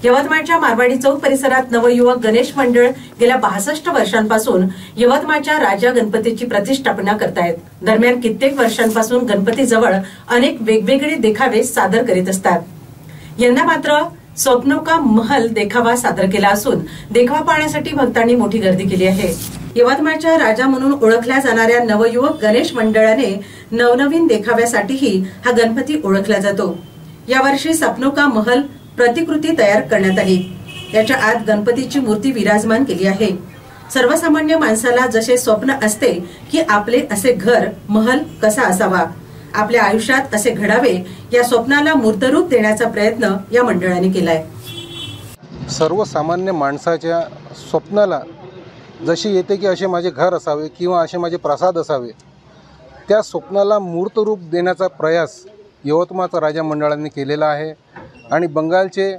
यवतमाळच्या मारवाडी चौक परिसरात नवयुवक गणेश मंडळ गेल्या 62 वर्षांपासून यवतमाळच्या राजा गणपतीची प्रतिष्ठापना करतायत। दरम्यान कित्येक वर्षांपासून गणपतीजवळ अनेक वेगवेगळे देखावे सादर करीत असतात। यंदा मात्र स्वप्नों का महल देखावा सादर केला असून देखावा पाहण्यासाठी भक्तांनी मोठी गर्दी केली आहे। यवतमाळच्या राजा म्हणून ओळखल्या जाणाऱ्या नवयुवक गणेश मंडळाने नवनवीन देखाव्यासाठीही हा गणपती ओळखला जातो। यावर्षी स्वप्नों का महल प्रतिकृती तयार करण्यात आली। याच्या आत गणपतीची मूर्ती विराजमान केली आहे। सर्वसामान्य माणसाला जसे स्वप्न असते की आपले असे घर महल कसा असावा, आपल्या आयुष्यात असे घडावे, या स्वप्नाला मूर्तरूप देण्याचा प्रयत्न या मंडळाने केलाय। सर्वसामान्य माणसाच्या स्वप्नाला जशी येते की असे माझे घर असावे किंवा असे माझे प्रासाद असावे, त्या स्वप्नाला मूर्तरूप देण्याचा प्रयास यवतमाळचा राजा मंडळाने केलेला आहे। आणि बंगालचे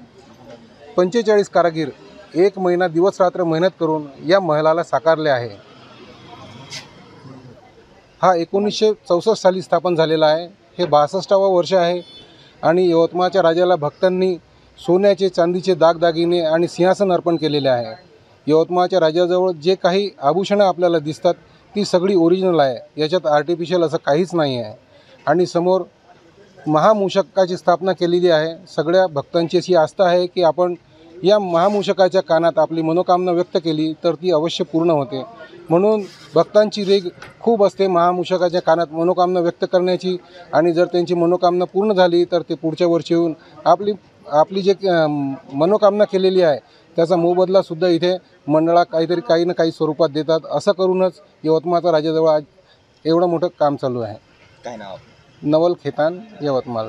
45 कारागीर 1 महिना दिवस रात्र मेहनत करून या महलाला साकारले आहे। हा 1964 साली स्थापन झालेला आहे। हे 62वा वर्ष आहे आणि यवतमाळच्या राजाला भक्तांनी सोन्याचे चांदीचे दागदागिने आणि सिंहासन अर्पण केलेले आहे। यवतमाळच्या राजाजवळ जे काही आभूषणं आपल्याला दिसतात ती सगळी ओरिजिनल आहे, याच्यात आर्टिफिशियल असं काहीच नाही आहे। आणि समोर महामूषकाची स्थापना केलेली आहे। सगळ्या भक्तांची अशी आस्था आहे की आपण या महामूषकाच्या कानात आपली मनोकामना व्यक्त केली तर ती अवश्य पूर्ण होते। म्हणून भक्तांची रेग खूप असते महामूषकाच्या कानात मनोकामना व्यक्त करण्याची, आणि जर त्यांची मनोकामना पूर्ण झाली तर ते पुढच्या वर्षी येऊन आपली जे मनोकामना केलेली आहे त्याचा मोबदलासुद्धा इथे मंडळा काही ना काही स्वरूपात देतात। असं करूनच यवतमाळचा राजाजवळ आज एवढं मोठं काम चालू आहे। काय नाव? नवल खेतान, यवतमाळ।